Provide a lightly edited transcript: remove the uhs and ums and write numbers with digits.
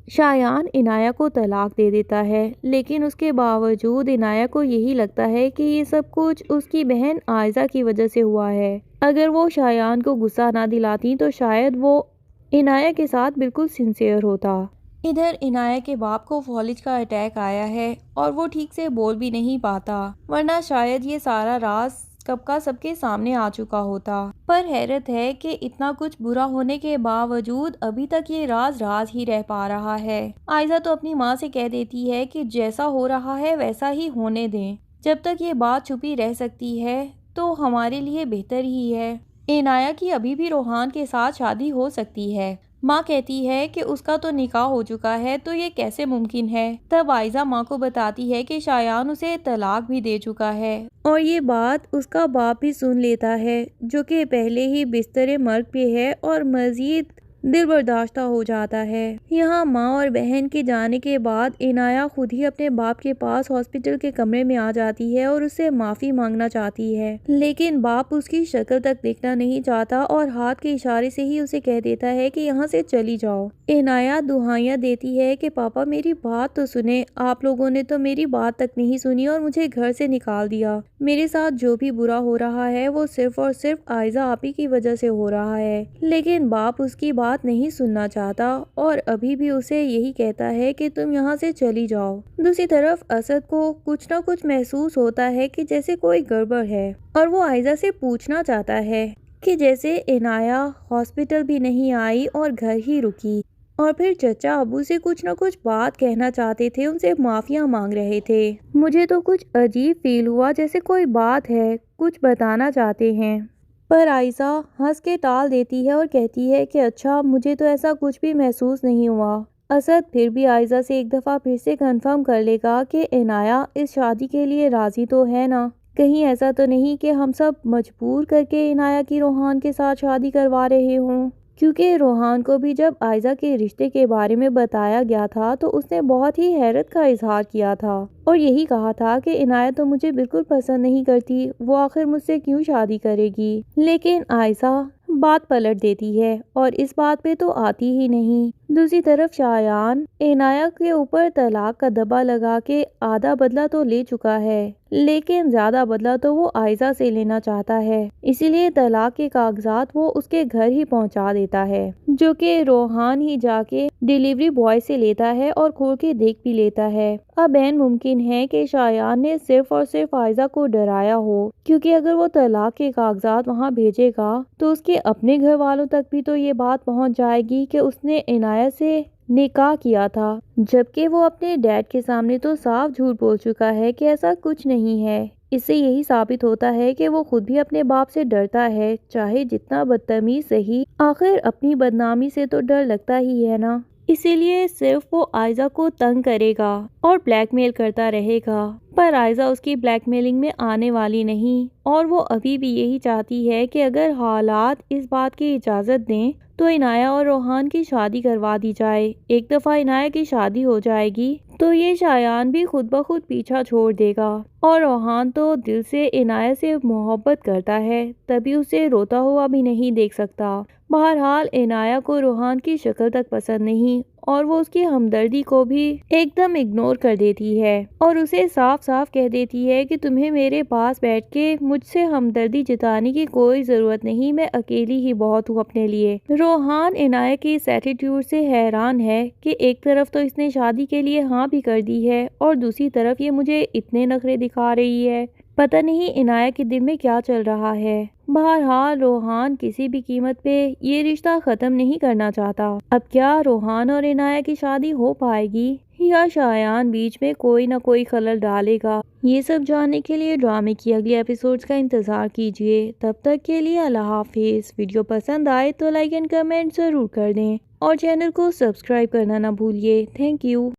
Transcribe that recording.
شایان عنایہ کو طلاق دے دیتا ہے، لیکن اس کے باوجود عنایہ کو یہی لگتا ہے کہ یہ سب کچھ اس کی بہن عائزہ کی وجہ سے ہوا ہے۔ اگر وہ شایان کو غصہ نہ دلاتی تو شاید وہ عنایہ کے ساتھ بالکل سنسیئر ہوتا۔ ادھر عنایہ کے باپ کو فالج کا اٹیک آیا ہے اور وہ ٹھیک سے بول بھی نہیں پاتا، ورنہ شاید یہ سارا راز کب کا سب کے سامنے آ چکا ہوتا۔ پر حیرت ہے کہ اتنا کچھ برا ہونے کے باوجود ابھی تک یہ راز راز ہی رہ پا رہا ہے۔ عائزہ تو اپنی ماں سے کہہ دیتی ہے کہ جیسا ہو رہا ہے ویسا ہی ہونے دیں، جب تک یہ بات چھپی رہ سکتی ہے تو ہمارے لیے بہتر ہی ہے۔ عنایہ کی ابھی بھی روحان کے ساتھ شادی ہو سکتی ہے۔ ماں کہتی ہے کہ اس کا تو نکاح ہو چکا ہے تو یہ کیسے ممکن ہے۔ تب عائزہ ماں کو بتاتی ہے کہ شایان اسے طلاق بھی دے چکا ہے، اور یہ بات اس کا باپ بھی سن لیتا ہے، جو کہ پہلے ہی بستر مرگ پہ ہے اور مزید دل برداشتہ ہو جاتا ہے۔ یہاں ماں اور بہن کے جانے کے بعد عنایہ خود ہی اپنے باپ کے پاس ہاسپٹل کے کمرے میں آ جاتی ہے اور اس سے معافی مانگنا چاہتی ہے، لیکن باپ اس کی شکل تک دیکھنا نہیں چاہتا اور ہاتھ کے اشارے سے ہی اسے کہہ دیتا ہے کہ یہاں سے چلی جاؤ۔ عنایہ دہائیاں دیتی ہے کہ پاپا میری بات تو سنیں، آپ لوگوں نے تو میری بات تک نہیں سنی اور مجھے گھر سے نکال دیا۔ میرے ساتھ جو بھی برا ہو رہا ہے وہ صرف اور صرف عائزہ آپی کی وجہ سے ہو رہا ہے، لیکن باپ اس کی بات نہیں سننا چاہتا اور ابھی بھی اسے یہی کہتا ہے کہ تم یہاں سے چلی جاؤ۔ دوسری طرف اسد کو کچھ نہ کچھ محسوس ہوتا ہے کہ جیسے کوئی گڑبڑ ہے، اور وہ عائزہ سے پوچھنا چاہتا ہے کہ جیسے عنایہ ہاسپٹل بھی نہیں آئی اور گھر ہی رکی، اور پھر چچا ابو سے کچھ نہ کچھ بات کہنا چاہتے تھے، ان سے معافیاں مانگ رہے تھے۔ مجھے تو کچھ عجیب فیل ہوا، جیسے کوئی بات ہے، کچھ بتانا چاہتے ہیں۔ پر عائزہ ہنس کے ٹال دیتی ہے اور کہتی ہے کہ اچھا، مجھے تو ایسا کچھ بھی محسوس نہیں ہوا۔ اسد پھر بھی عائزہ سے ایک دفعہ پھر سے کنفرم کر لے گا کہ عنایہ اس شادی کے لیے راضی تو ہے نا، کہیں ایسا تو نہیں کہ ہم سب مجبور کر کے عنایہ کی روحان کے ساتھ شادی کروا رہے ہوں، کیونکہ روحان کو بھی جب عائزہ کے رشتے کے بارے میں بتایا گیا تھا تو اس نے بہت ہی حیرت کا اظہار کیا تھا اور یہی کہا تھا کہ عنایہ تو مجھے بالکل پسند نہیں کرتی، وہ آخر مجھ سے کیوں شادی کرے گی۔ لیکن عائزہ بات پلٹ دیتی ہے اور اس بات پہ تو آتی ہی نہیں۔ دوسری طرف شایان عنایہ کے اوپر طلاق کا دبا لگا کے آدھا بدلہ تو لے چکا ہے، لیکن زیادہ بدلہ تو وہ عائزہ سے لینا چاہتا ہے، اسی لیے طلاق کے کاغذات وہ اس کے گھر ہی پہنچا دیتا ہے، جو کہ روحان ہی جا کے ڈیلیوری بوائے سے لیتا ہے اور کھول کے دیکھ بھی لیتا ہے۔ اب بہن ممکن ہے کہ شایان نے صرف اور صرف عائزہ کو ڈرایا ہو، کیونکہ اگر وہ طلاق کے کاغذات وہاں بھیجے گا تو اس کے اپنے گھر والوں تک بھی تو یہ بات پہنچ جائے گی کہ اس نے عنایہ سے نکاح کیا تھا، جبکہ وہ اپنے ڈیڈ کے سامنے تو صاف جھوٹ بول چکا ہے کہ ایسا کچھ نہیں ہے۔ اس سے یہی ثابت ہوتا ہے کہ وہ خود بھی اپنے باپ سے ڈرتا ہے، چاہے جتنا بدتمیز صحیح، آخر اپنی بدنامی سے تو ڈر لگتا ہی ہے نا۔ اسی لیے صرف وہ عائزہ کو تنگ کرے گا اور بلیک میل کرتا رہے گا، پر عائزہ اس کی بلیک میلنگ میں آنے والی نہیں، اور وہ ابھی بھی یہی چاہتی ہے کہ اگر حالات اس بات کی اجازت دیں تو عنایہ اور روحان کی شادی کروا دی جائے۔ ایک دفعہ عنایہ کی شادی ہو جائے گی تو یہ شایان بھی خود بخود پیچھا چھوڑ دے گا، اور روحان تو دل سے عنایہ سے محبت کرتا ہے، تبھی اسے روتا ہوا بھی نہیں دیکھ سکتا۔ بہرحال عنایہ کو روحان کی شکل تک پسند نہیں، اور وہ اس کی ہمدردی کو بھی ایک دم اگنور کر دیتی ہے اور اسے صاف صاف کہہ دیتی ہے کہ تمہیں میرے پاس بیٹھ کے مجھ سے ہمدردی جتانے کی کوئی ضرورت نہیں، میں اکیلی ہی بہت ہوں اپنے لیے۔ روحان عنایہ کی اس ایٹیٹیوڈ سے حیران ہے کہ ایک طرف تو اس نے شادی کے لیے ہاں بھی کر دی ہے اور دوسری طرف یہ مجھے اتنے نخرے دکھا رہی ہے، پتہ نہیں عنایہ کے دل میں کیا چل رہا ہے۔ بہرحال روحان کسی بھی قیمت پہ یہ رشتہ ختم نہیں کرنا چاہتا۔ اب کیا روحان اور عنایہ کی شادی ہو پائے گی یا شایان بیچ میں کوئی نہ کوئی خلل ڈالے گا؟ یہ سب جاننے کے لیے ڈرامے کی اگلی ایپیسوڈز کا انتظار کیجیے۔ تب تک کے لیے اللہ حافظ۔ ویڈیو پسند آئے تو لائک اینڈ کمنٹ ضرور کر دیں اور چینل کو سبسکرائب کرنا نہ بھولیے۔ Thank you.